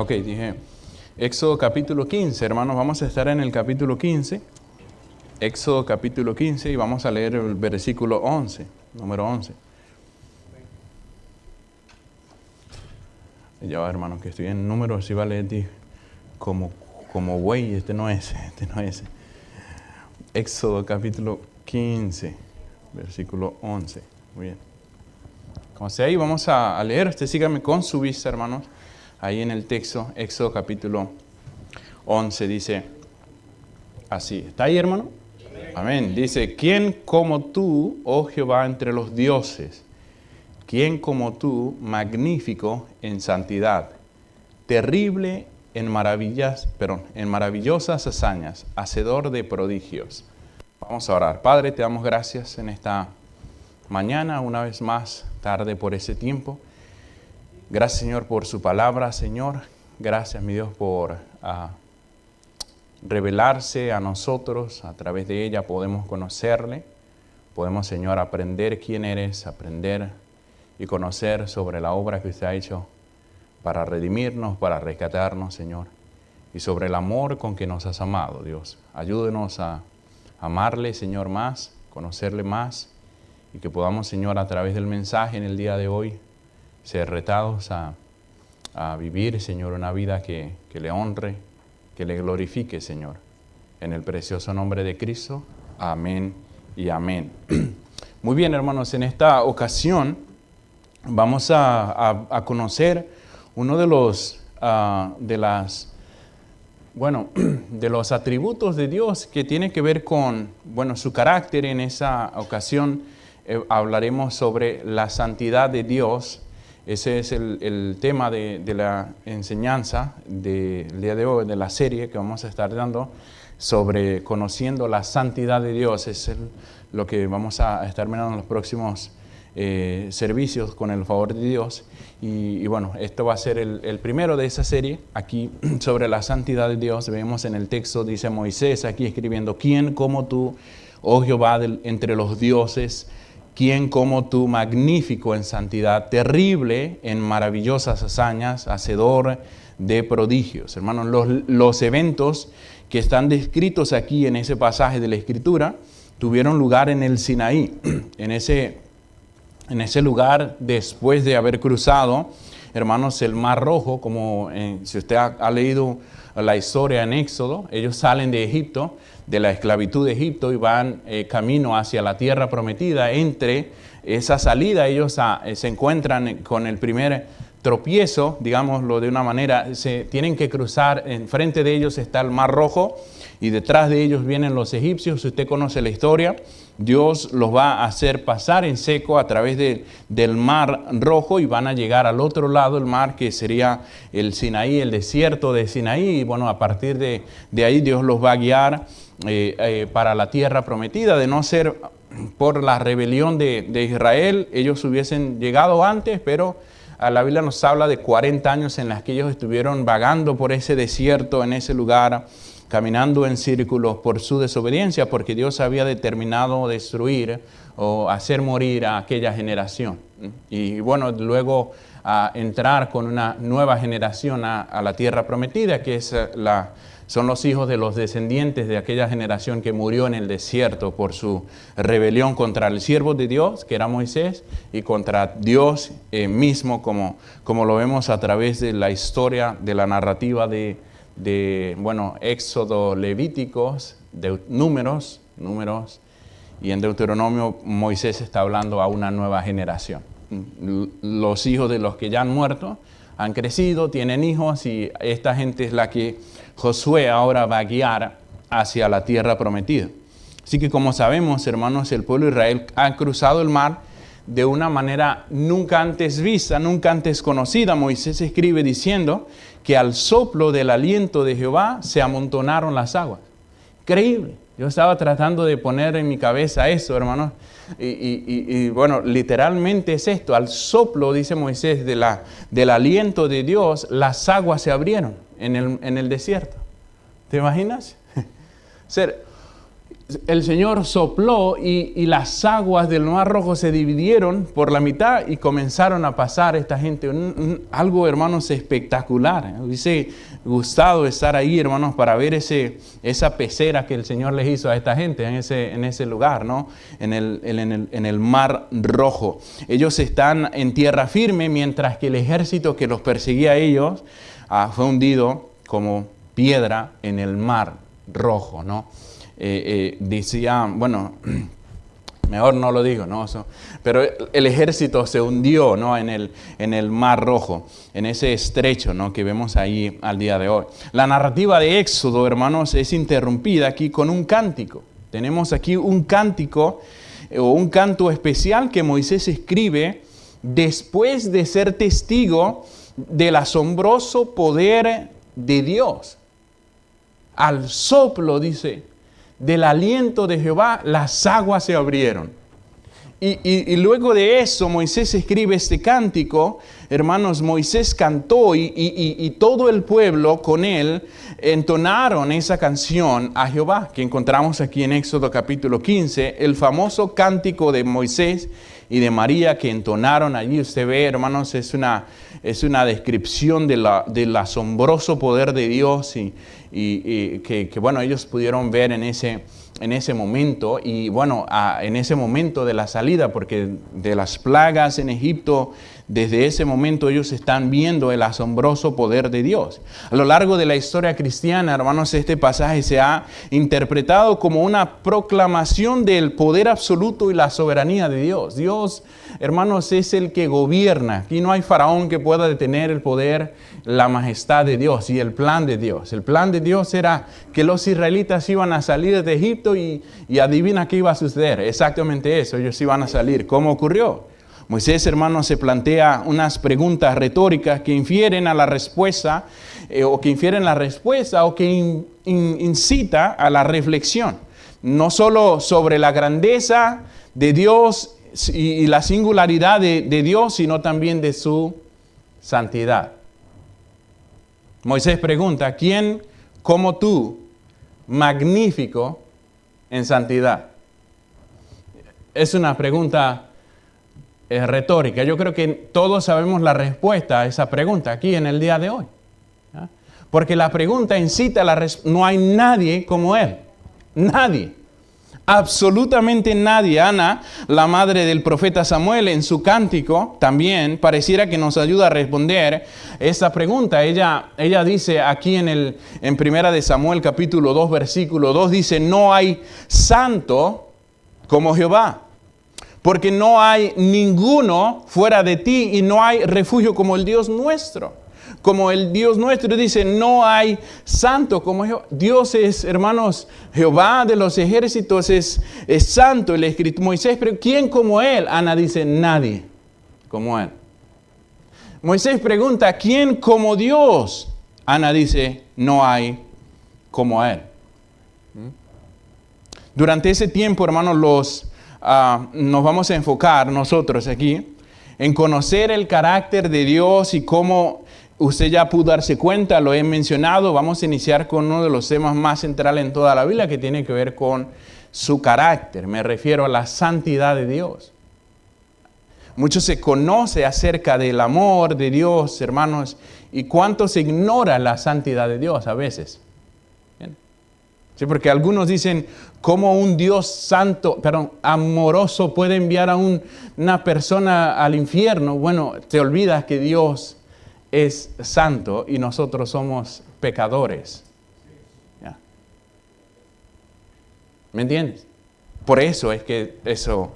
Ok, dije Éxodo capítulo 15, hermanos, vamos a estar en el capítulo 15. Éxodo capítulo 15 y vamos a leer el versículo 11, número 11. Ya va, hermanos, que estoy en números, si va a leer como güey, este no es. Éxodo capítulo 15, versículo 11. Muy bien. Como sea ahí, vamos a leer. Usted sígame con su vista, hermanos. Ahí en el texto, Éxodo capítulo 11 dice así. ¿Está ahí, hermano? Amén. Dice, ¿quién como tú, oh Jehová, entre los dioses? ¿Quién como tú, magnífico en santidad, terrible en maravillosas hazañas, hacedor de prodigios? Vamos a orar. Padre, te damos gracias en esta mañana, una vez más, tarde por ese tiempo. Gracias, Señor, por su palabra, Señor. Gracias, mi Dios, por revelarse a nosotros. A través de ella podemos conocerle. Podemos, Señor, aprender quién eres, aprender y conocer sobre la obra que usted ha hecho para redimirnos, para rescatarnos, Señor. Y sobre el amor con que nos has amado, Dios. Ayúdenos a amarle, Señor, más, conocerle más. Y que podamos, Señor, a través del mensaje en el día de hoy, ser retados a vivir, Señor, una vida que le honre, que le glorifique, Señor. En el precioso nombre de Cristo. Amén y amén. Muy bien, hermanos, en esta ocasión vamos a conocer uno de los atributos de Dios que tiene que ver con, su carácter. En esa ocasión hablaremos sobre la santidad de Dios. Ese es el tema de la enseñanza del día de hoy, de la serie que vamos a estar dando sobre conociendo la santidad de Dios. Es lo que vamos a estar mirando en los próximos servicios con el favor de Dios. Y esto va a ser el primero de esa serie, aquí sobre la santidad de Dios. Vemos en el texto, dice Moisés aquí escribiendo, ¿quién como tú, oh Jehová, entre los dioses? ¿Quién como tú, magnífico en santidad, terrible en maravillosas hazañas, hacedor de prodigios? Hermanos, los eventos que están descritos aquí en ese pasaje de la Escritura tuvieron lugar en el Sinaí. En ese lugar, después de haber cruzado, hermanos, el Mar Rojo, como si usted ha leído la historia en Éxodo, ellos salen de Egipto, de la esclavitud de Egipto, y van camino hacia la tierra prometida. Entre esa salida ellos se encuentran con el primer tropiezo, digámoslo de una manera. Se tienen que cruzar, enfrente de ellos está el Mar Rojo y detrás de ellos vienen los egipcios. Si usted conoce la historia, Dios los va a hacer pasar en seco a través del Mar Rojo y van a llegar al otro lado, el mar que sería el Sinaí, el desierto de Sinaí. Y a partir de ahí Dios los va a guiar para la tierra prometida. De no ser por la rebelión de Israel, ellos hubiesen llegado antes, pero la Biblia nos habla de 40 años en las que ellos estuvieron vagando por ese desierto, en ese lugar, caminando en círculos por su desobediencia, porque Dios había determinado destruir o hacer morir a aquella generación. Y luego entrar con una nueva generación a la tierra prometida, que es son los hijos de los descendientes de aquella generación que murió en el desierto por su rebelión contra el siervo de Dios, que era Moisés, y contra Dios mismo, como lo vemos a través de la historia, de la narrativa de Éxodo, Levíticos, Números, y en Deuteronomio Moisés está hablando a una nueva generación. Los hijos de los que ya han muerto han crecido, tienen hijos, y esta gente es la que Josué ahora va a guiar hacia la tierra prometida. Así que, como sabemos, hermanos, el pueblo de Israel ha cruzado el mar de una manera nunca antes vista, nunca antes conocida. Moisés escribe diciendo que al soplo del aliento de Jehová se amontonaron las aguas. Increíble. Yo estaba tratando de poner en mi cabeza eso, hermanos. Y literalmente es esto. Al soplo, dice Moisés, del aliento de Dios, las aguas se abrieron en el desierto. ¿Te imaginas? el Señor sopló y las aguas del Mar Rojo se dividieron por la mitad y comenzaron a pasar esta gente. Algo, hermanos, espectacular. Me hubiese gustado estar ahí, hermanos, para ver esa pecera que el Señor les hizo a esta gente en ese lugar, ¿no? En el Mar Rojo. Ellos están en tierra firme, mientras que el ejército que los perseguía a ellos fue hundido como piedra en el Mar Rojo, ¿no? Decía, bueno, mejor no lo digo, ¿no? Pero el ejército se hundió, ¿no? en el Mar Rojo, en ese estrecho, ¿no? que vemos ahí al día de hoy. La narrativa de Éxodo, hermanos, es interrumpida aquí con un cántico. Tenemos aquí un cántico o un canto especial que Moisés escribe después de ser testigo del asombroso poder de Dios. Al soplo, dice, del aliento de Jehová, las aguas se abrieron. Y luego de eso, Moisés escribe este cántico. Hermanos, Moisés cantó y todo el pueblo con él entonaron esa canción a Jehová, que encontramos aquí en Éxodo capítulo 15, el famoso cántico de Moisés y de María que entonaron allí. Usted ve, hermanos, es una descripción del asombroso poder de Dios y que bueno, ellos pudieron ver en ese momento, y bueno, en ese momento de la salida, porque de las plagas en Egipto, desde ese momento ellos están viendo el asombroso poder de Dios. A lo largo de la historia cristiana, hermanos, este pasaje se ha interpretado como una proclamación del poder absoluto y la soberanía de Dios. Dios, hermanos, es el que gobierna. Aquí no hay faraón que pueda detener el poder, la majestad de Dios y el plan de Dios. El plan de Dios era que los israelitas iban a salir de Egipto y adivina qué iba a suceder. Exactamente eso, ellos iban a salir. ¿Cómo ocurrió? Moisés, hermanos, se plantea unas preguntas retóricas que infieren a la respuesta, o que incita a la reflexión. No solo sobre la grandeza de Dios y la singularidad de Dios, sino también de su santidad. Moisés pregunta, ¿quién como tú, magnífico en santidad? Es una pregunta retórica. Yo creo que todos sabemos la respuesta a esa pregunta aquí en el día de hoy. ¿Ya? Porque la pregunta incita a la respuesta. No hay nadie como él. Nadie. Absolutamente nadie. Ana, la madre del profeta Samuel, en su cántico también pareciera que nos ayuda a responder esa pregunta. Ella dice aquí en Primera de Samuel capítulo 2 versículo 2, dice, no hay santo como Jehová, porque no hay ninguno fuera de ti y no hay refugio como el Dios nuestro. Como el Dios nuestro, dice, no hay santo como Jehová. Dios es, hermanos, Jehová de los ejércitos es santo. El escrito Moisés, pero ¿quién como él? Ana dice, nadie como él. Moisés pregunta, ¿quién como Dios? Ana dice, no hay como él. Durante ese tiempo, hermanos, nos vamos a enfocar nosotros aquí en conocer el carácter de Dios y cómo usted ya pudo darse cuenta, lo he mencionado. Vamos a iniciar con uno de los temas más centrales en toda la Biblia que tiene que ver con su carácter. Me refiero a la santidad de Dios. Mucho se conoce acerca del amor de Dios, hermanos, y cuánto se ignora la santidad de Dios a veces. ¿Bien? Sí, porque algunos dicen, ¿cómo un Dios santo, amoroso puede enviar a una persona al infierno? Bueno, te olvidas que Dios es santo y nosotros somos pecadores. ¿Ya? ¿Me entiendes? Por eso es que eso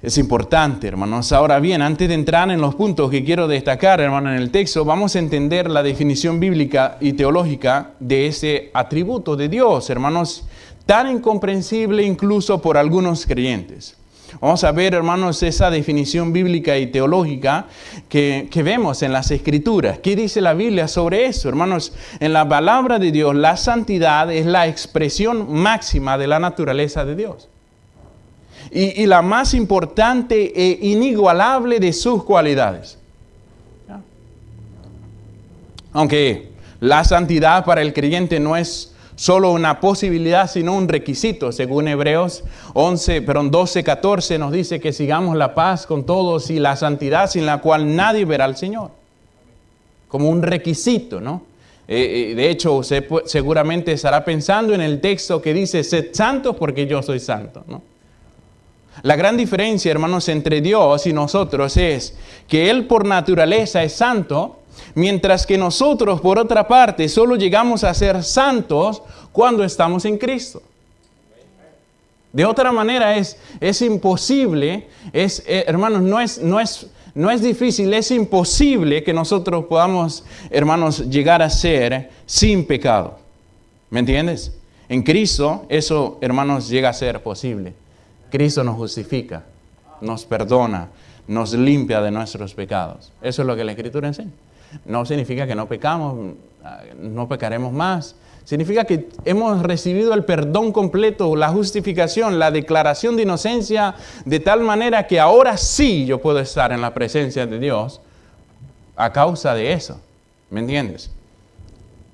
es importante, hermanos. Ahora bien, antes de entrar en los puntos que quiero destacar, hermano, en el texto, vamos a entender la definición bíblica y teológica de ese atributo de Dios, hermanos, tan incomprensible incluso por algunos creyentes. Vamos a ver, hermanos, esa definición bíblica y teológica que vemos en las Escrituras. ¿Qué dice la Biblia sobre eso? Hermanos, en la palabra de Dios, la santidad es la expresión máxima de la naturaleza de Dios. Y la más importante e inigualable de sus cualidades. ¿Ya? Aunque la santidad para el creyente no es solo una posibilidad, sino un requisito. Según Hebreos 12:14 nos dice que sigamos la paz con todos y la santidad sin la cual nadie verá al Señor. Como un requisito, ¿no? De hecho, usted seguramente estará pensando en el texto que dice, sed santos porque yo soy santo, ¿no? La gran diferencia, hermanos, entre Dios y nosotros es que Él por naturaleza es santo, mientras que nosotros, por otra parte, solo llegamos a ser santos cuando estamos en Cristo. De otra manera es imposible, hermanos, no es difícil, es imposible que nosotros podamos, hermanos, llegar a ser sin pecado. ¿Me entiendes? En Cristo eso, hermanos, llega a ser posible. Cristo nos justifica, nos perdona, nos limpia de nuestros pecados. Eso es lo que la Escritura enseña. No significa que no pecamos, no pecaremos más. Significa que hemos recibido el perdón completo, la justificación, la declaración de inocencia, de tal manera que ahora sí yo puedo estar en la presencia de Dios a causa de eso. ¿Me entiendes?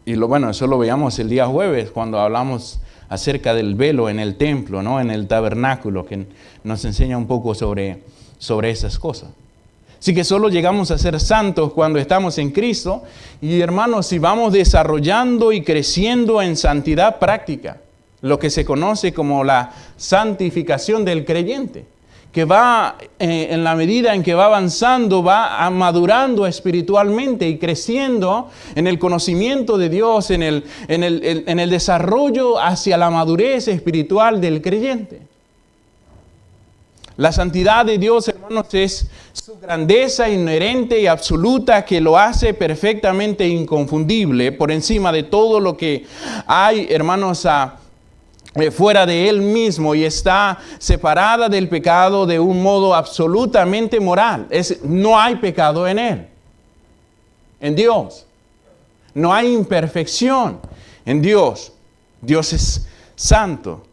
Y eso lo veíamos el día jueves cuando hablamos acerca del velo en el templo, ¿no? En el tabernáculo, que nos enseña un poco sobre esas cosas. Así que solo llegamos a ser santos cuando estamos en Cristo. Y hermanos, si vamos desarrollando y creciendo en santidad práctica, lo que se conoce como la santificación del creyente, que va en la medida en que va avanzando, va madurando espiritualmente y creciendo en el conocimiento de Dios, en el desarrollo hacia la madurez espiritual del creyente. La santidad de Dios, hermanos, es su grandeza inherente y absoluta que lo hace perfectamente inconfundible por encima de todo lo que hay, hermanos, fuera de Él mismo, y está separada del pecado de un modo absolutamente moral. No hay pecado en Él, en Dios. No hay imperfección en Dios. Dios es santo.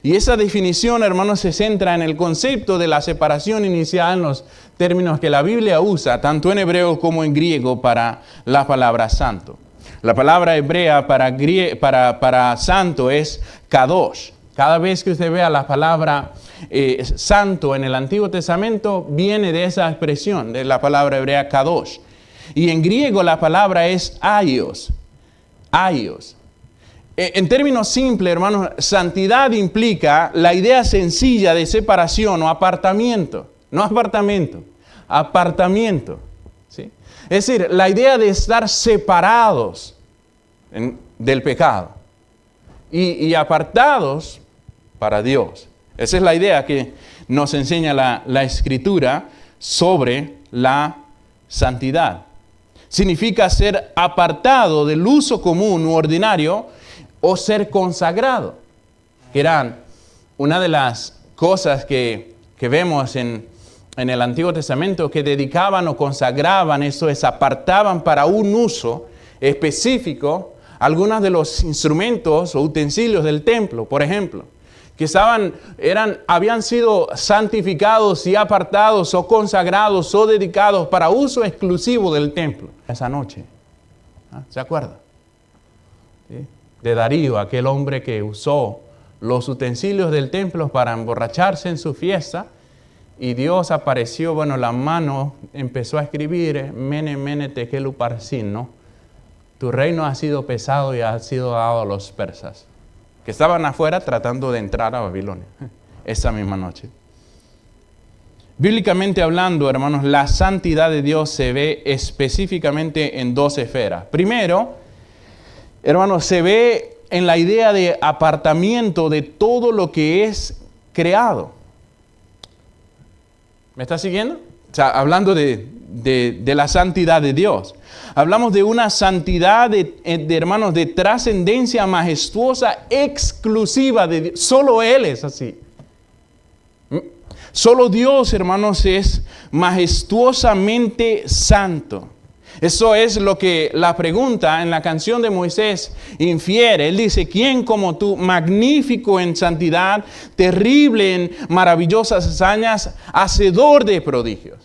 Y esa definición, hermanos, se centra en el concepto de la separación inicial en los términos que la Biblia usa, tanto en hebreo como en griego, para la palabra santo. La palabra hebrea para santo es kadosh. Cada vez que usted vea la palabra santo en el Antiguo Testamento, viene de esa expresión, de la palabra hebrea kadosh. Y en griego la palabra es aios. Aios. En términos simples, hermanos, santidad implica la idea sencilla de separación o apartamiento. No apartamento, apartamiento. ¿Sí? Es decir, la idea de estar separados del pecado y apartados para Dios. Esa es la idea que nos enseña la Escritura sobre la santidad. Significa ser apartado del uso común u ordinario o ser consagrado, que eran una de las cosas que vemos en el Antiguo Testamento, que dedicaban o consagraban, eso es, apartaban para un uso específico algunos de los instrumentos o utensilios del templo, por ejemplo, que habían sido santificados y apartados o consagrados o dedicados para uso exclusivo del templo. Esa noche, ¿se acuerda? ¿Sí? De Darío, aquel hombre que usó los utensilios del templo para emborracharse en su fiesta, y Dios apareció, la mano empezó a escribir, mene, mene, tekel uparsin, ¿no? Tu reino ha sido pesado y ha sido dado a los persas, que estaban afuera tratando de entrar a Babilonia, esa misma noche. Bíblicamente hablando, hermanos, la santidad de Dios se ve específicamente en dos esferas. Primero, hermanos, se ve en la idea de apartamiento de todo lo que es creado. ¿Me está siguiendo? O sea, hablando de la santidad de Dios. Hablamos de una santidad, hermanos, de trascendencia majestuosa, exclusiva de Dios. Solo Él es así. Solo Dios, hermanos, es majestuosamente santo. Eso es lo que la pregunta en la canción de Moisés infiere. Él dice, ¿quién como tú, magnífico en santidad, terrible en maravillosas hazañas, hacedor de prodigios?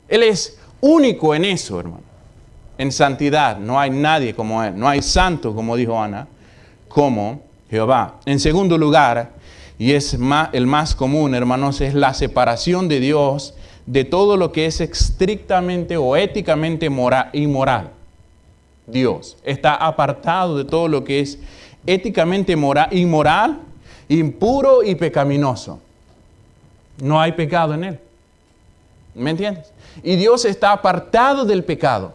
Él es único en eso, hermano. En santidad, no hay nadie como Él. No hay santo, como dijo Ana. como Jehová. En segundo lugar, y es el más común, hermanos, es la separación de Dios de todo lo que es estrictamente o éticamente inmoral. Dios está apartado de todo lo que es éticamente inmoral, impuro y pecaminoso. No hay pecado en Él. ¿Me entiendes? Y Dios está apartado del pecado.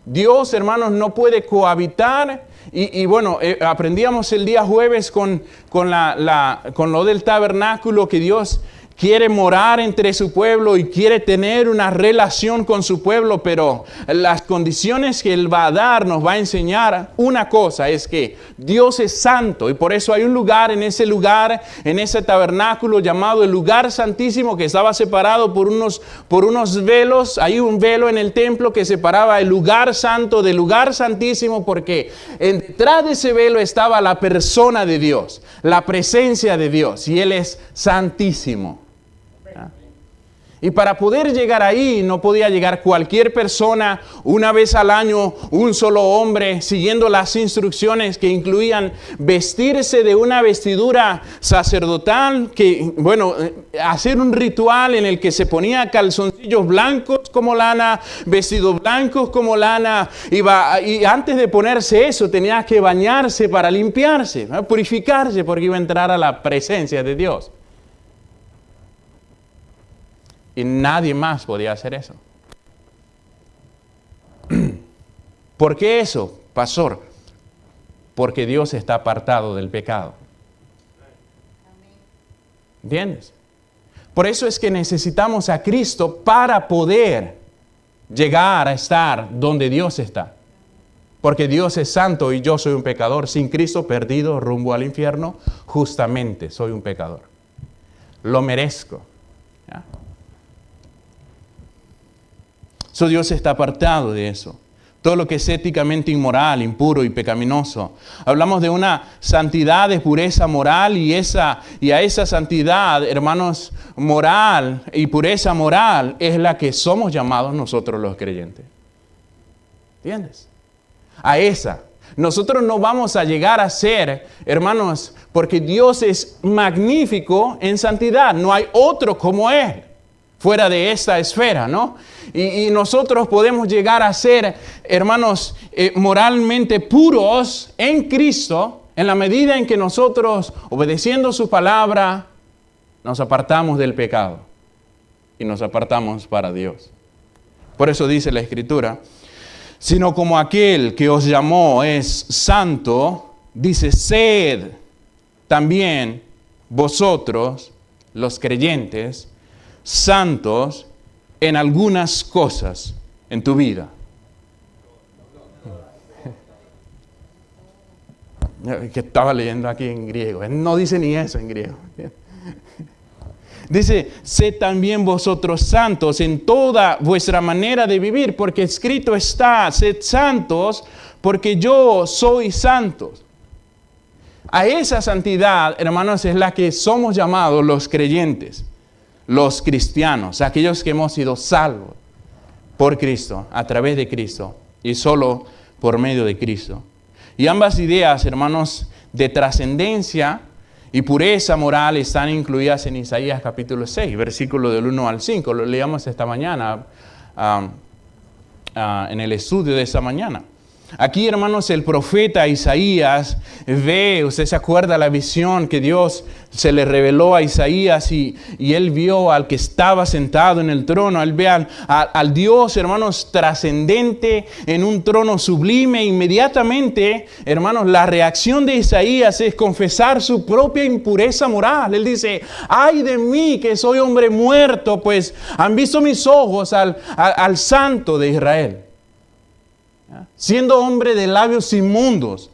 Dios, hermanos, no puede cohabitar. Y bueno, aprendíamos el día jueves con lo del tabernáculo, que Dios quiere morar entre su pueblo y quiere tener una relación con su pueblo, pero las condiciones que Él va a dar nos va a enseñar una cosa, es que Dios es santo, y por eso hay un lugar, en ese tabernáculo llamado el lugar santísimo, que estaba separado por unos velos. Hay un velo en el templo que separaba el lugar santo del lugar santísimo, porque detrás de ese velo estaba la persona de Dios, la presencia de Dios, y Él es santísimo. Y para poder llegar ahí no podía llegar cualquier persona una vez al año, un solo hombre, siguiendo las instrucciones que incluían vestirse de una vestidura sacerdotal, hacer un ritual en el que se ponía calzoncillos blancos como lana, vestidos blancos como lana, y antes de ponerse eso tenía que bañarse para limpiarse, purificarse, porque iba a entrar a la presencia de Dios. Y nadie más podía hacer eso. ¿Por qué eso, pastor? Porque Dios está apartado del pecado. ¿Entiendes? Por eso es que necesitamos a Cristo para poder llegar a estar donde Dios está. Porque Dios es santo y yo soy un pecador. Sin Cristo, perdido rumbo al infierno, justamente soy un pecador. Lo merezco. ¿Ya? Dios está apartado de eso. Todo lo que es éticamente inmoral, impuro y pecaminoso. Hablamos de una santidad de pureza moral, y a esa santidad, hermanos, moral y pureza moral es la que somos llamados nosotros los creyentes. ¿Entiendes? A esa. Nosotros no vamos a llegar a ser, hermanos, porque Dios es magnífico en santidad. No hay otro como Él fuera de esta esfera, ¿no? Y nosotros podemos llegar a ser, hermanos, moralmente puros en Cristo, en la medida en que nosotros, obedeciendo su palabra, nos apartamos del pecado y nos apartamos para Dios. Por eso dice la Escritura, sino como aquel que os llamó es santo, dice, sed también vosotros, los creyentes, santos en algunas cosas en tu vida. Que estaba leyendo aquí en griego. No dice ni eso en griego. Dice, sed también vosotros santos en toda vuestra manera de vivir, porque escrito está, sed santos, porque yo soy santo. A esa santidad, hermanos, es la que somos llamados los creyentes. Los cristianos, aquellos que hemos sido salvos por Cristo, a través de Cristo y solo por medio de Cristo. Y ambas ideas, hermanos, de trascendencia y pureza moral están incluidas en Isaías capítulo 6, versículo del 1 al 5. Lo leíamos esta mañana en el estudio de esta mañana. Aquí, hermanos, el profeta Isaías ve, usted se acuerda la visión que Dios se le reveló a Isaías y él vio al que estaba sentado en el trono. Él ve al Dios, hermanos, trascendente en un trono sublime. Inmediatamente, hermanos, la reacción de Isaías es confesar su propia impureza moral. Él dice, ay de mí que soy hombre muerto, pues han visto mis ojos al Santo de Israel. Siendo hombre de labios inmundos,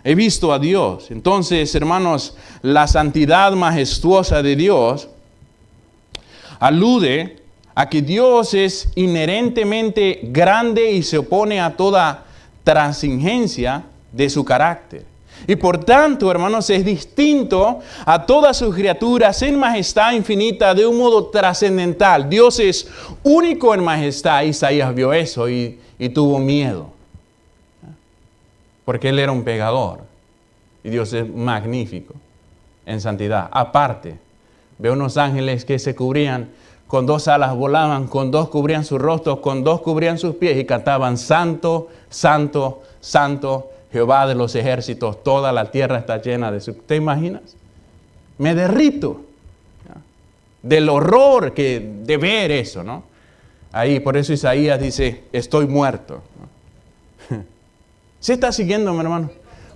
he visto a Dios. Entonces, hermanos, la santidad majestuosa de Dios alude a que Dios es inherentemente grande y se opone a toda transigencia de su carácter. Y por tanto, hermanos, es distinto a todas sus criaturas en majestad infinita de un modo trascendental. Dios es único en majestad. Isaías vio eso y tuvo miedo, porque él era un pecador. Y Dios es magnífico en santidad. Aparte, veo unos ángeles que se cubrían, con 2 alas volaban, con 2 cubrían sus rostros, con 2 cubrían sus pies y cantaban: Santo, Santo, Santo, Jehová de los ejércitos, toda la tierra está llena de su... ¿Te imaginas? Me derrito del horror de ver eso, ¿no? Ahí, por eso Isaías dice: estoy muerto. ¿Sí está siguiendo, mi hermano?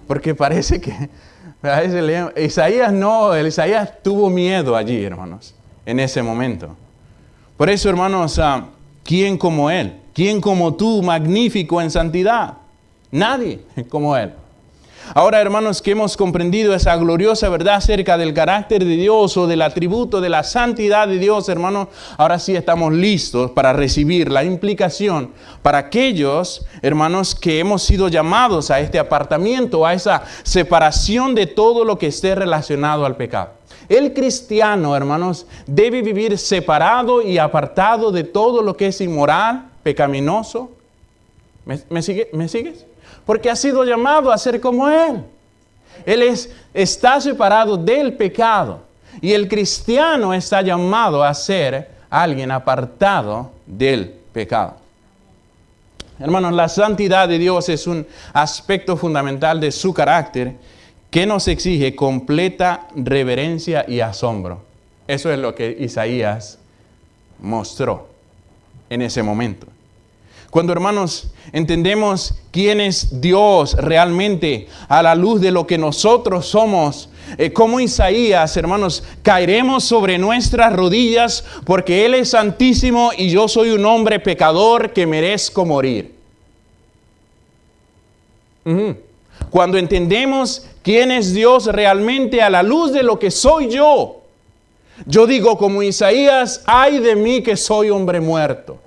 Porque parece que Isaías tuvo miedo allí, hermanos, en ese momento. Por eso, hermanos, ¿quién como Él? ¿Quién como tú, magnífico en santidad? Nadie como Él. Ahora, hermanos, que hemos comprendido esa gloriosa verdad acerca del carácter de Dios o del atributo de la santidad de Dios, hermanos, ahora sí estamos listos para recibir la implicación para aquellos, hermanos, que hemos sido llamados a este apartamiento, a esa separación de todo lo que esté relacionado al pecado. El cristiano, hermanos, debe vivir separado y apartado de todo lo que es inmoral, pecaminoso. ¿Me sigues? Porque ha sido llamado a ser como Él. Él está separado del pecado. Y el cristiano está llamado a ser alguien apartado del pecado. Hermanos, la santidad de Dios es un aspecto fundamental de su carácter que nos exige completa reverencia y asombro. Eso es lo que Isaías mostró en ese momento. Cuando, hermanos, entendemos quién es Dios realmente a la luz de lo que nosotros somos, como Isaías, hermanos, caeremos sobre nuestras rodillas porque Él es santísimo y yo soy un hombre pecador que merezco morir. Cuando entendemos quién es Dios realmente a la luz de lo que soy yo digo como Isaías: ay de mí que soy hombre muerto.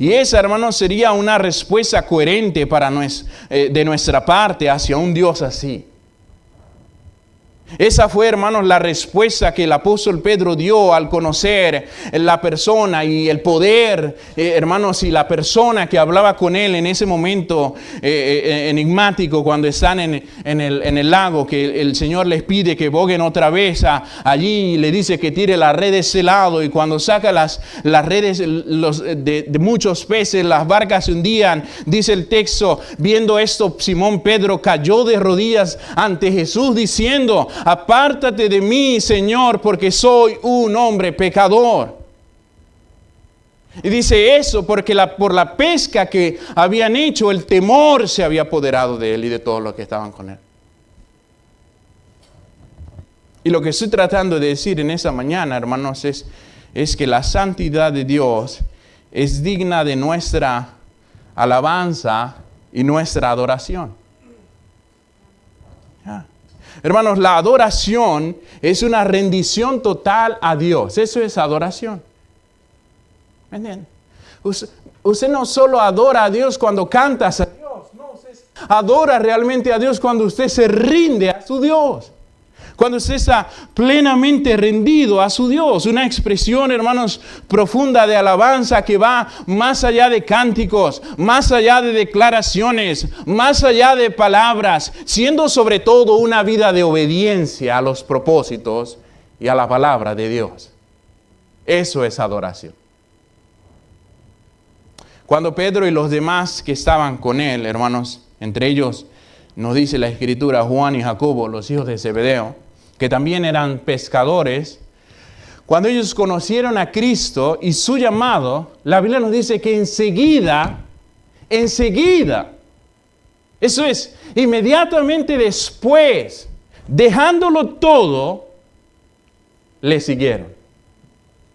Y esa, hermanos, sería una respuesta coherente de nuestra parte hacia un Dios así. Esa fue, hermanos, la respuesta que el apóstol Pedro dio al conocer la persona y el poder, hermanos, y la persona que hablaba con él en ese momento enigmático cuando están en el lago, que el Señor les pide que boguen otra vez allí y le dice que tire la red de ese lado, y cuando saca las redes de muchos peces, las barcas se hundían. Dice el texto: viendo esto, Simón Pedro cayó de rodillas ante Jesús diciendo: apártate de mí, Señor, porque soy un hombre pecador. Y dice eso porque por la pesca que habían hecho, el temor se había apoderado de él y de todos los que estaban con él. Y lo que estoy tratando de decir en esa mañana, hermanos, es que la santidad de Dios es digna de nuestra alabanza y nuestra adoración. Hermanos, la adoración es una rendición total a Dios. Eso es adoración. ¿Me entienden? Usted no solo adora a Dios cuando cantas a Dios. No, usted adora realmente a Dios cuando usted se rinde a su Dios. Cuando usted está plenamente rendido a su Dios. Una expresión, hermanos, profunda de alabanza que va más allá de cánticos, más allá de declaraciones, más allá de palabras, siendo sobre todo una vida de obediencia a los propósitos y a la palabra de Dios. Eso es adoración. Cuando Pedro y los demás que estaban con él, hermanos, entre ellos nos dice la Escritura, Juan y Jacobo, los hijos de Zebedeo, que también eran pescadores, cuando ellos conocieron a Cristo y su llamado, la Biblia nos dice que enseguida, eso es, inmediatamente después, dejándolo todo, le siguieron.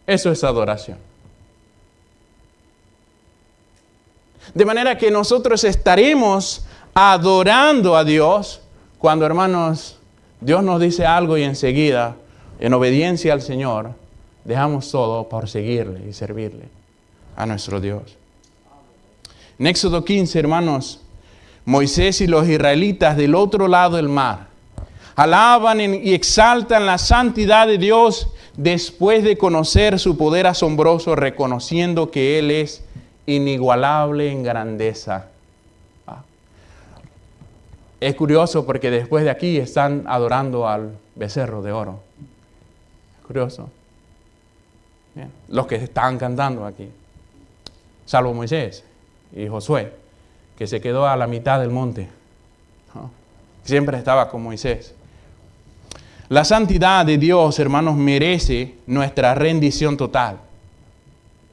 Eso es adoración. De manera que nosotros estaremos adorando a Dios cuando, hermanos, Dios nos dice algo y enseguida, en obediencia al Señor, dejamos todo por seguirle y servirle a nuestro Dios. En Éxodo 15, hermanos, Moisés y los israelitas del otro lado del mar alaban y exaltan la santidad de Dios después de conocer su poder asombroso, reconociendo que Él es inigualable en grandeza. Es curioso porque después de aquí están adorando al becerro de oro. Curioso. Bien. Los que estaban cantando aquí, salvo Moisés y Josué, que se quedó a la mitad del monte. ¿No? Siempre estaba con Moisés. La santidad de Dios, hermanos, merece nuestra rendición total.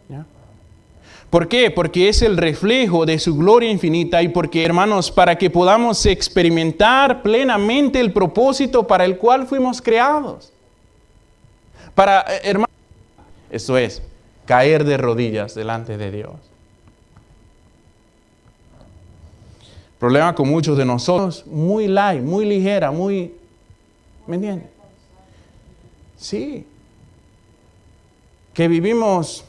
¿Ya? ¿Por qué? Porque es el reflejo de su gloria infinita y porque, hermanos, para que podamos experimentar plenamente el propósito para el cual fuimos creados. Para, hermanos, eso es, caer de rodillas delante de Dios. El problema con muchos de nosotros, muy light, muy ligera, muy... ¿Me entiendes? Sí. Que vivimos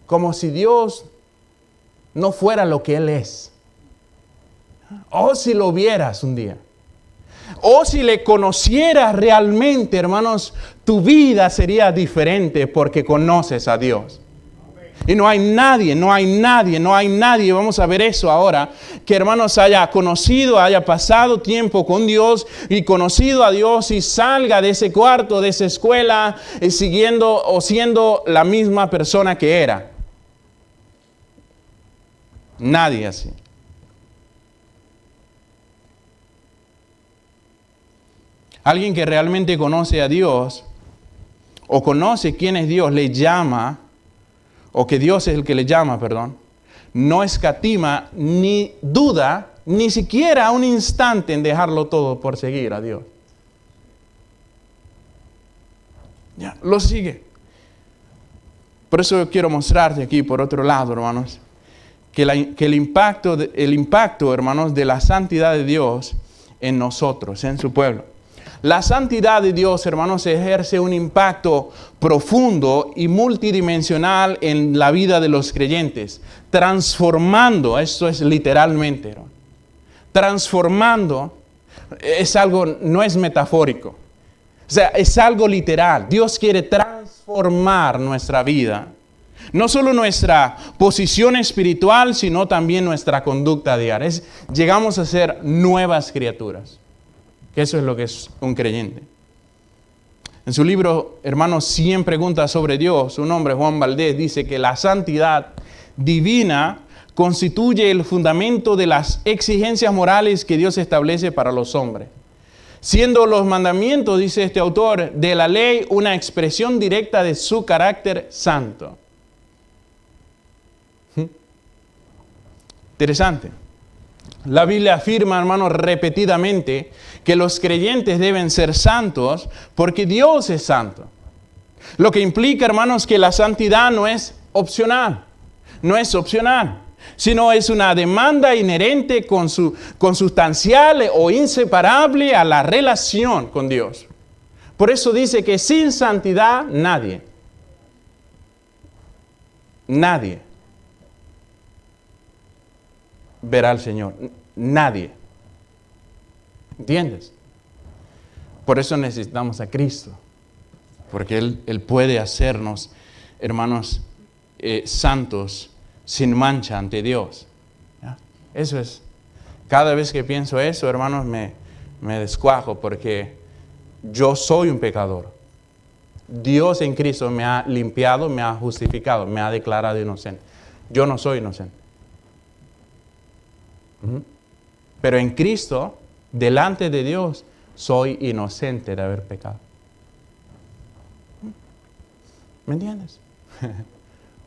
como si Dios no fuera lo que Él es. O si lo vieras un día. O si le conocieras realmente, hermanos, tu vida sería diferente porque conoces a Dios. Y no hay nadie, vamos a ver eso ahora, que hermanos haya conocido, haya pasado tiempo con Dios y conocido a Dios y salga de ese cuarto, de esa escuela, siguiendo o siendo la misma persona que era. Nadie así. Alguien que realmente conoce a Dios o conoce quién es Dios, le llama, o que Dios es el que le llama, perdón, no escatima ni duda, ni siquiera un instante en dejarlo todo por seguir a Dios. Ya, lo sigue. Por eso yo quiero mostrarte aquí, por otro lado, hermanos, que el impacto, hermanos, de la santidad de Dios en nosotros, en su pueblo. La santidad de Dios, hermanos, ejerce un impacto profundo y multidimensional en la vida de los creyentes, transformando, esto es literalmente, ¿no? Transformando es algo, no es metafórico, o sea, es algo literal. Dios quiere transformar nuestra vida, no solo nuestra posición espiritual, sino también nuestra conducta diaria. Llegamos a ser nuevas criaturas. Que eso es lo que es un creyente. En su libro, hermanos, 100 preguntas sobre Dios, un hombre, Juan Valdés, dice que la santidad divina constituye el fundamento de las exigencias morales que Dios establece para los hombres. Siendo los mandamientos, dice este autor, de la ley una expresión directa de su carácter santo. Interesante. La Biblia afirma, hermanos, repetidamente que los creyentes deben ser santos porque Dios es santo. Lo que implica, hermanos, que la santidad no es opcional, sino es una demanda inherente, consustancial o inseparable a la relación con Dios. Por eso dice que sin santidad nadie verá al Señor. Nadie. ¿Entiendes? Por eso necesitamos a Cristo. Porque Él puede hacernos, hermanos, santos, sin mancha ante Dios. ¿Ya? Eso es. Cada vez que pienso eso, hermanos, me descuajo porque yo soy un pecador. Dios en Cristo me ha limpiado, me ha justificado, me ha declarado inocente. Yo no soy inocente. Pero en Cristo, delante de Dios, soy inocente de haber pecado. ¿Me entiendes?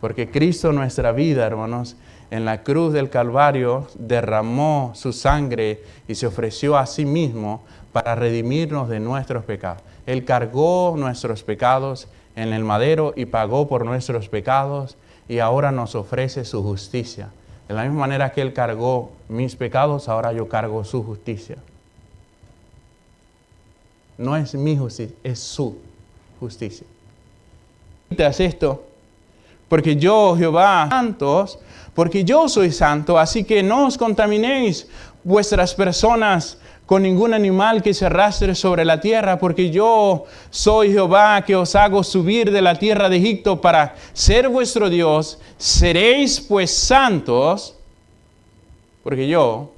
Porque Cristo, nuestra vida, hermanos, en la cruz del Calvario derramó su sangre y se ofreció a sí mismo para redimirnos de nuestros pecados. Él cargó nuestros pecados en el madero y pagó por nuestros pecados y ahora nos ofrece su justicia. De la misma manera que Él cargó mis pecados, ahora yo cargo su justicia. No es mi justicia, es su justicia. Haz esto, porque yo, Jehová, santos, porque yo soy santo, así que no os contaminéis vuestras personas con ningún animal que se arrastre sobre la tierra, porque yo soy Jehová que os hago subir de la tierra de Egipto para ser vuestro Dios. Seréis pues santos, porque yo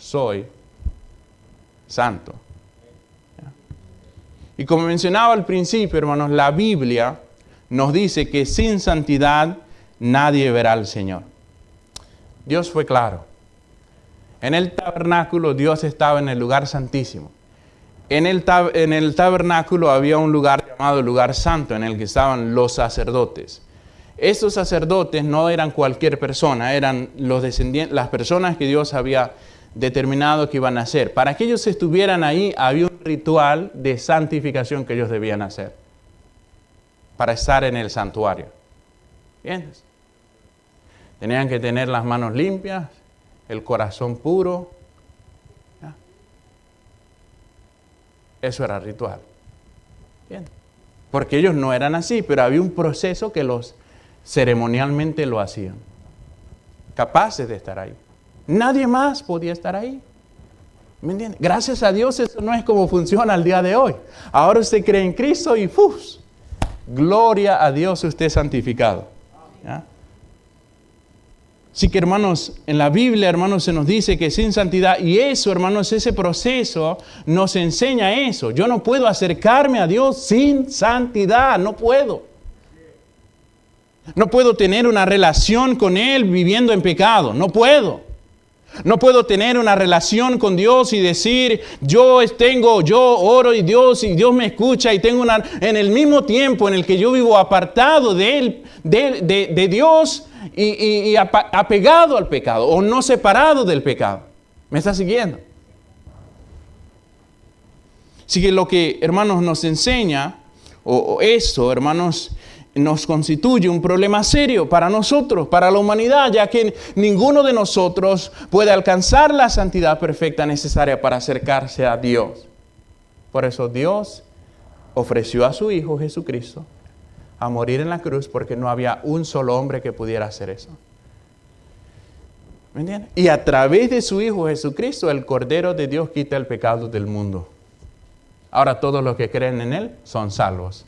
soy santo. Y como mencionaba al principio, hermanos, la Biblia nos dice que sin santidad nadie verá al Señor. Dios fue claro. En el tabernáculo Dios estaba en el lugar santísimo. En el tabernáculo había un lugar llamado lugar santo en el que estaban los sacerdotes. Estos sacerdotes no eran cualquier persona, eran los descendientes, las personas que Dios había determinado que iban a hacer. Para que ellos estuvieran ahí había un ritual de santificación que ellos debían hacer para estar en el santuario. ¿Entiendes? Tenían que tener las manos limpias, el corazón puro. ¿Ya? Eso era ritual. ¿Entiendes? Porque ellos no eran así, pero había un proceso que los ceremonialmente lo hacían. Capaces de estar ahí. Nadie más podía estar ahí. ¿Me entiendes? Gracias a Dios eso no es como funciona el día de hoy. Ahora usted cree en Cristo y ¡fuf! Gloria a Dios, usted es santificado. ¿Ya? Así que hermanos, en la Biblia, hermanos, se nos dice que sin santidad, y eso, hermanos, ese proceso nos enseña eso. Yo no puedo acercarme a Dios sin santidad, no puedo. No puedo tener una relación con Él viviendo en pecado, no puedo. No puedo tener una relación con Dios y decir, yo oro y Dios me escucha y tengo en el mismo tiempo en el que yo vivo apartado de Él, de Dios y apegado al pecado o no separado del pecado. ¿Me está siguiendo? Así que lo que, hermanos, nos enseña, o esto, hermanos, nos constituye un problema serio para nosotros, para la humanidad, ya que ninguno de nosotros puede alcanzar la santidad perfecta necesaria para acercarse a Dios. Por eso Dios ofreció a su Hijo Jesucristo a morir en la cruz porque no había un solo hombre que pudiera hacer eso. ¿Me entiendes? Y a través de su Hijo Jesucristo, el Cordero de Dios quita el pecado del mundo. Ahora todos los que creen en Él son salvos.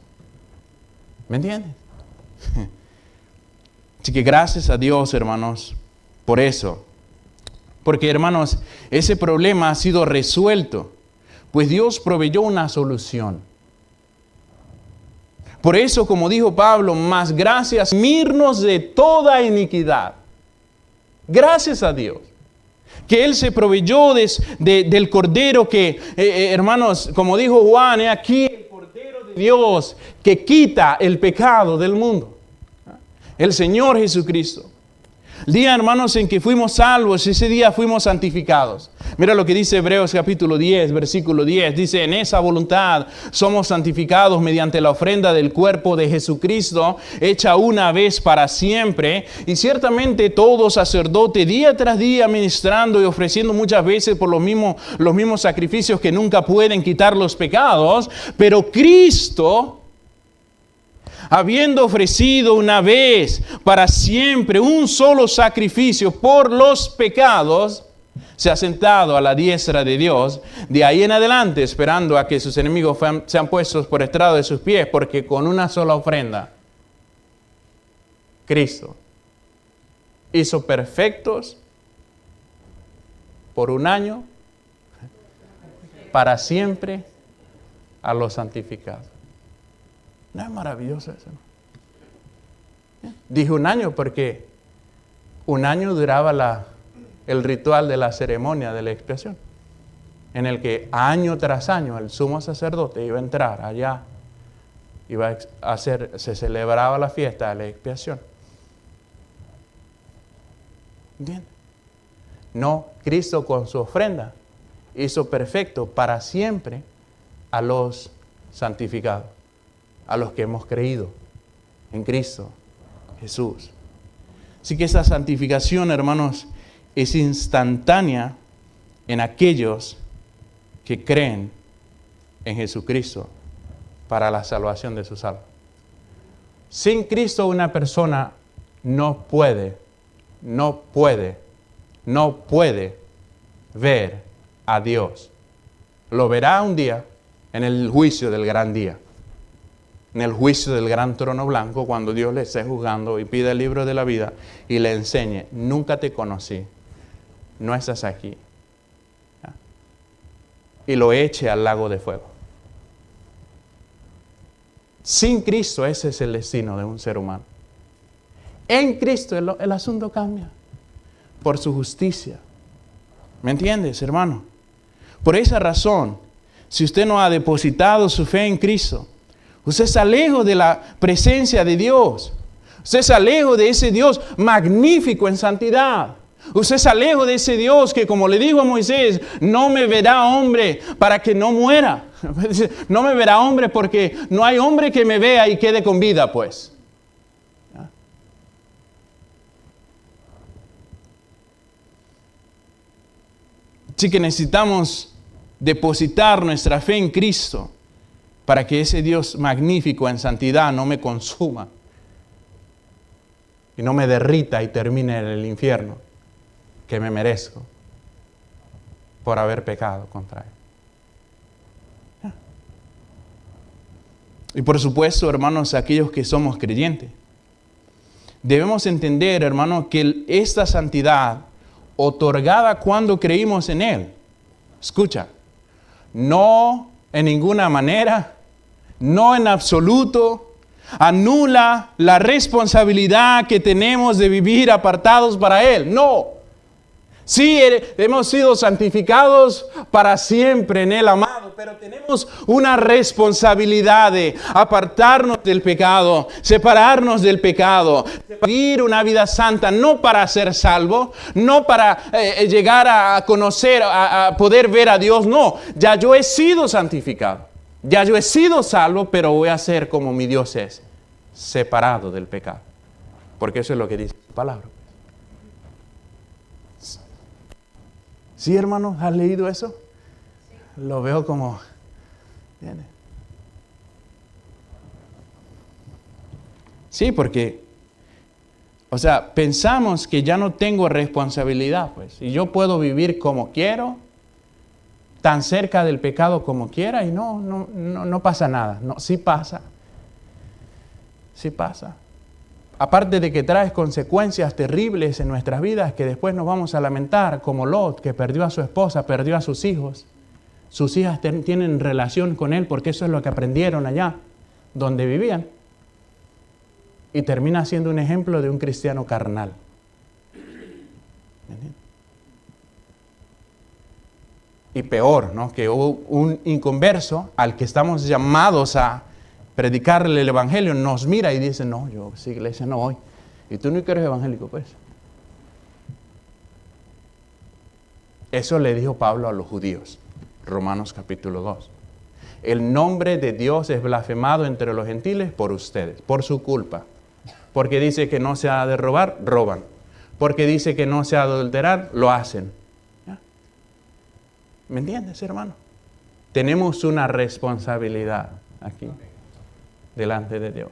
¿Me entiendes? Así que gracias a Dios, hermanos, por eso. Porque, hermanos, ese problema ha sido resuelto, pues Dios proveyó una solución. Por eso, como dijo Pablo, más gracias, mirnos de toda iniquidad. Gracias a Dios. Que Él se proveyó del Cordero que, hermanos, como dijo Juan, aquí el Cordero de Dios que quita el pecado del mundo. El Señor Jesucristo. El día, hermanos, en que fuimos salvos, ese día fuimos santificados. Mira lo que dice Hebreos capítulo 10, versículo 10. Dice, en esa voluntad somos santificados mediante la ofrenda del cuerpo de Jesucristo, hecha una vez para siempre. Y ciertamente todo sacerdote, día tras día, ministrando y ofreciendo muchas veces por los mismos sacrificios que nunca pueden quitar los pecados. Pero Cristo, habiendo ofrecido una vez para siempre un solo sacrificio por los pecados, se ha sentado a la diestra de Dios, de ahí en adelante esperando a que sus enemigos sean puestos por estrado de sus pies, porque con una sola ofrenda, Cristo hizo perfectos por un año, para siempre, a los santificados. ¿No es maravilloso eso? Dije un año porque un año duraba el ritual de la ceremonia de la expiación, en el que año tras año el sumo sacerdote iba a entrar allá, se celebraba la fiesta de la expiación. ¿Entiendes? No, Cristo con su ofrenda hizo perfecto para siempre a los santificados, a los que hemos creído en Cristo Jesús. Así que esa santificación, hermanos, es instantánea en aquellos que creen en Jesucristo para la salvación de sus almas. Sin Cristo una persona no puede ver a Dios. Lo verá un día en el juicio del gran día. En el juicio del gran trono blanco, cuando Dios le esté juzgando y pida el libro de la vida y le enseñe, nunca te conocí, no estás aquí, y lo eche al lago de fuego. Sin Cristo ese es el destino de un ser humano. En Cristo el asunto cambia por su justicia. ¿Me entiendes, hermano? Por esa razón, si usted no ha depositado su fe en Cristo, usted está lejos de la presencia de Dios. Usted está lejos de ese Dios magnífico en santidad. Usted está lejos de ese Dios que, como le dijo a Moisés, no me verá hombre para que no muera. No me verá hombre porque no hay hombre que me vea y quede con vida, pues. Así que necesitamos depositar nuestra fe en Cristo para que ese Dios magnífico en santidad no me consuma y no me derrita y termine en el infierno que me merezco por haber pecado contra Él. Y por supuesto, hermanos, aquellos que somos creyentes, debemos entender, hermanos, que esta santidad otorgada cuando creímos en Él, escucha, no en ninguna manera, no en absoluto, anula la responsabilidad que tenemos de vivir apartados para Él. No. Sí, hemos sido santificados para siempre en Él, amado, pero tenemos una responsabilidad de apartarnos del pecado, separarnos del pecado, vivir una vida santa, no para ser salvo, no para llegar a conocer, a poder ver a Dios, no. Ya yo he sido santificado, ya yo he sido salvo, pero voy a ser como mi Dios es, separado del pecado, porque eso es lo que dice la palabra. ¿Sí, hermano? ¿Has leído eso? Sí. Lo veo como... ¿Viene? Sí, porque... O sea, pensamos que ya no tengo responsabilidad, pues. Y yo puedo vivir como quiero, tan cerca del pecado como quiera, y no pasa nada. No, sí pasa. Sí pasa. Aparte de que trae consecuencias terribles en nuestras vidas que después nos vamos a lamentar, como Lot, que perdió a su esposa, perdió a sus hijos. Sus hijas tienen relación con él porque eso es lo que aprendieron allá, donde vivían. Y termina siendo un ejemplo de un cristiano carnal. Y peor, ¿no? Que hubo un inconverso al que estamos llamados a predicarle el evangelio, nos mira y dice, no, yo sí, iglesia no voy. Y tú no eres evangélico, pues. Eso le dijo Pablo a los judíos, Romanos capítulo 2. El nombre de Dios es blasfemado entre los gentiles por ustedes, por su culpa. Porque dice que no se ha de robar, roban. Porque dice que no se ha de adulterar, lo hacen. ¿Ya? ¿Me entiendes, hermano? Tenemos una responsabilidad aquí, delante de Dios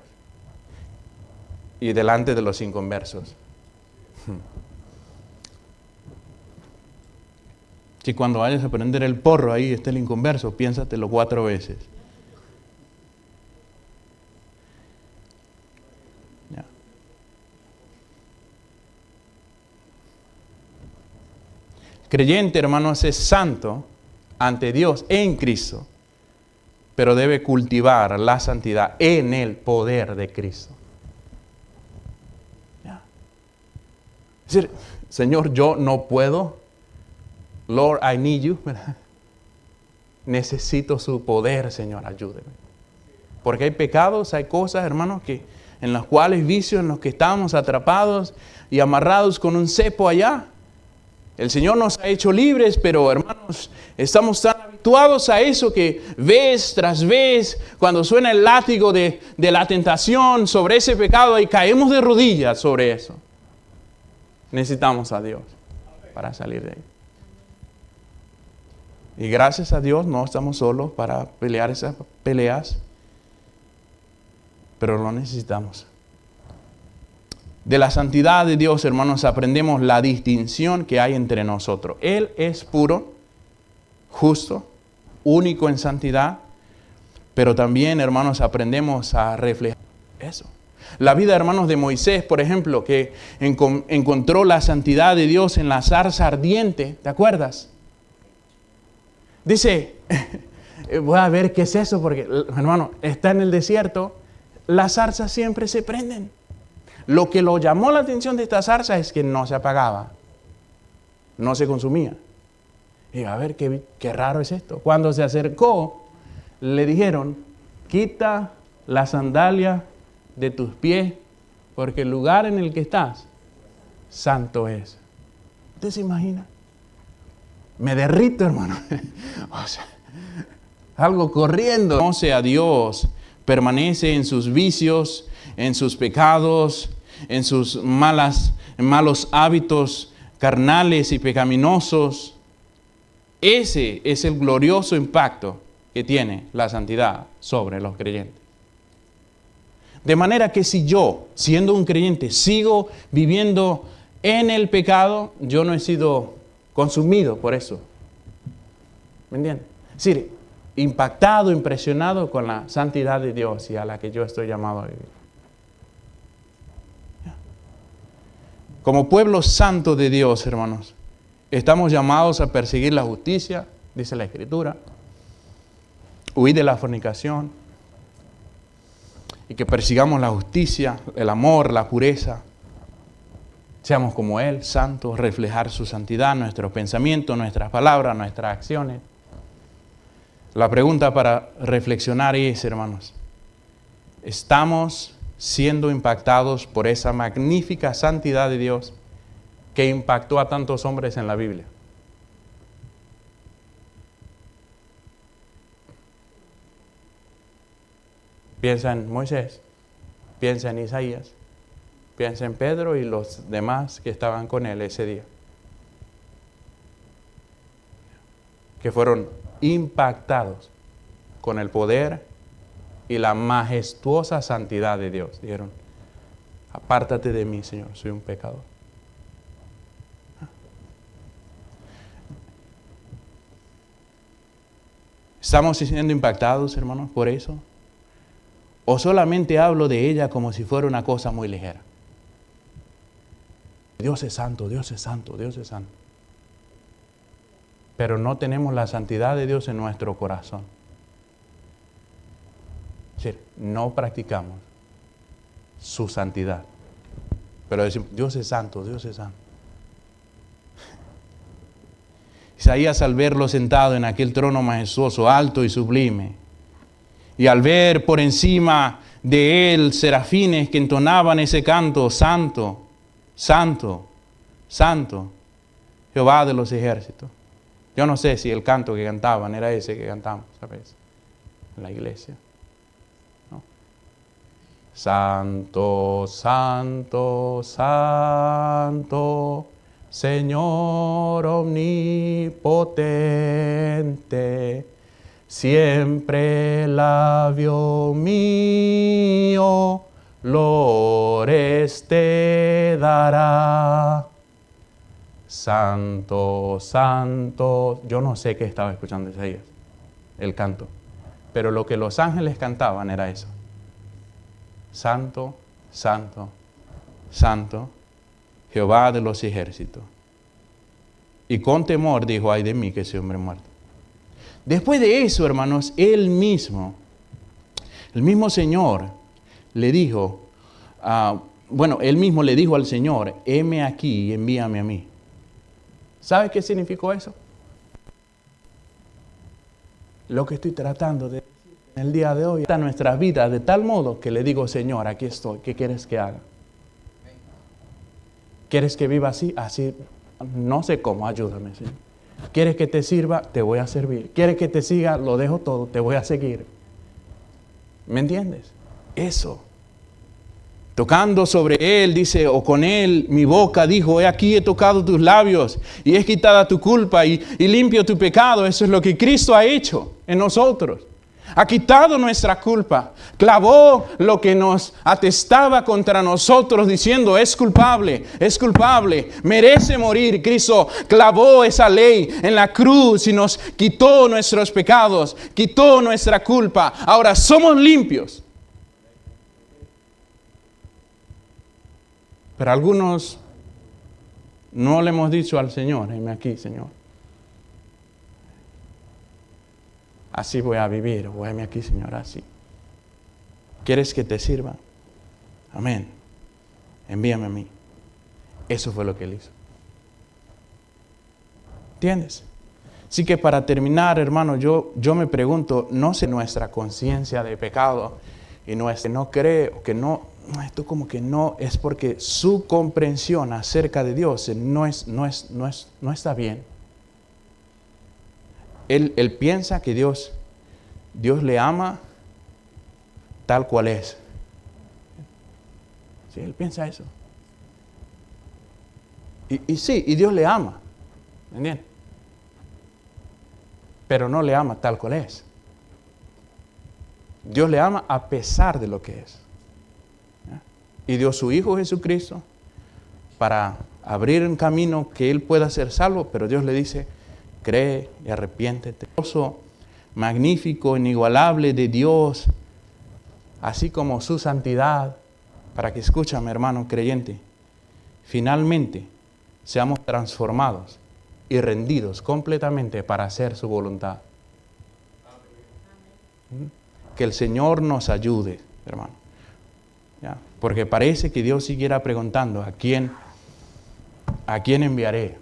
y delante de los inconversos. Si cuando vayas a prender el porro ahí está el inconverso, piénsatelo 4 veces. Ya. Creyente, hermanos, es santo ante Dios en Cristo, pero debe cultivar la santidad en el poder de Cristo. ¿Ya? Es decir, Señor, yo no puedo. Lord, I need you. Necesito su poder, Señor, ayúdeme. Porque hay pecados, hay cosas, hermanos, en las cuales vicios, en los que estamos atrapados y amarrados con un cepo allá. El Señor nos ha hecho libres, pero hermanos, estamos tan habituados a eso que vez tras vez, cuando suena el látigo de la tentación sobre ese pecado, y caemos de rodillas sobre eso. Necesitamos a Dios para salir de ahí. Y gracias a Dios no estamos solos para pelear esas peleas, pero lo necesitamos. De la santidad de Dios, hermanos, aprendemos la distinción que hay entre nosotros. Él es puro, justo, único en santidad, pero también, hermanos, aprendemos a reflejar eso. La vida, hermanos, de Moisés, por ejemplo, que encontró la santidad de Dios en la zarza ardiente, ¿te acuerdas? Dice, voy a ver qué es eso, porque hermano, está en el desierto, las zarzas siempre se prenden. Lo que lo llamó la atención de esta zarza es que no se apagaba, no se consumía. Y a ver, qué raro es esto. Cuando se acercó, le dijeron, quita la sandalia de tus pies, porque el lugar en el que estás, santo es. ¿Usted se imagina? Me derrito, hermano. O sea, algo corriendo. Conoce a Dios, permanece en sus vicios, en sus pecados, en sus malos hábitos carnales y pecaminosos. Ese es el glorioso impacto que tiene la santidad sobre los creyentes. De manera que si yo, siendo un creyente, sigo viviendo en el pecado, yo no he sido consumido por eso. ¿Me entienden? Es decir, impactado, impresionado con la santidad de Dios y a la que yo estoy llamado a vivir. Como pueblo santo de Dios, hermanos, estamos llamados a perseguir la justicia, dice la Escritura, huir de la fornicación, y que persigamos la justicia, el amor, la pureza. Seamos como Él, santos, reflejar su santidad, nuestros pensamientos, nuestras palabras, nuestras acciones. La pregunta para reflexionar es, hermanos, ¿estamos siendo impactados por esa magnífica santidad de Dios que impactó a tantos hombres en la Biblia? Piensa en Moisés, piensa en Isaías, piensa en Pedro y los demás que estaban con él ese día, que fueron impactados con el poder y la majestuosa santidad de Dios. Dijeron, apártate de mí, Señor, soy un pecador. ¿Estamos siendo impactados, hermanos, por eso? ¿O solamente hablo de ella como si fuera una cosa muy ligera? Dios es santo, Dios es santo, Dios es santo. Pero no tenemos la santidad de Dios en nuestro corazón. Es decir, no practicamos su santidad. Pero decimos, Dios es santo, Dios es santo. Isaías, al verlo sentado en aquel trono majestuoso, alto y sublime, y al ver por encima de él serafines que entonaban ese canto, santo, santo, santo, Jehová de los ejércitos. Yo no sé si el canto que cantaban era ese que cantamos, ¿sabes? En la iglesia. ¿No? Santo, santo, santo, Señor omnipotente, siempre labio mío lores te dará. Santo, santo. Yo no sé qué estaba escuchando Isaías, el canto, pero lo que los ángeles cantaban era eso. Santo, santo, santo, Jehová de los ejércitos. Y con temor dijo, ay de mí que soy hombre muerto. Después de eso, hermanos, el mismo Señor le dijo, él mismo le dijo al Señor, heme aquí y envíame a mí. ¿Sabe qué significó eso? Lo que estoy tratando de decir en el día de hoy está en nuestras vidas de tal modo que le digo, Señor, aquí estoy, ¿qué quieres que haga? ¿Quieres que viva así? Así, no sé cómo, ayúdame, Señor. ¿Quieres que te sirva? Te voy a servir. ¿Quieres que te siga? Lo dejo todo, te voy a seguir. ¿Me entiendes? Eso. Tocando sobre él, dice, o con él, mi boca dijo, he aquí he tocado tus labios y he quitado tu culpa y limpio tu pecado. Eso es lo que Cristo ha hecho en nosotros. Ha quitado nuestra culpa, clavó lo que nos atestaba contra nosotros diciendo es culpable, merece morir. Cristo clavó esa ley en la cruz y nos quitó nuestros pecados, quitó nuestra culpa. Ahora somos limpios. Pero algunos no le hemos dicho al Señor, heme aquí, Señor. así voy a vivir, o heme aquí, Señor, así. ¿Quieres que te sirva? Amén. Envíame a mí. Eso fue lo que Él hizo. ¿Entiendes? Así que para terminar, hermano, yo me pregunto, no sé nuestra conciencia de pecado y no cree, que no, esto como que no, es porque su comprensión acerca de Dios no está bien. Él piensa que Dios le ama tal cual es. Sí, él piensa eso. Y sí, y Dios le ama. ¿Entiendes? Pero no le ama tal cual es. Dios le ama a pesar de lo que es. ¿Ya? Y dio su Hijo Jesucristo para abrir un camino que Él pueda ser salvo, pero Dios le dice, cree y arrepiéntete. El gozo magnífico, inigualable de Dios, así como su santidad, para que escúchame, hermano creyente, finalmente seamos transformados y rendidos completamente para hacer su voluntad. Que el Señor nos ayude, hermano. ¿Ya? Porque parece que Dios siguiera preguntando, ¿a quién enviaré?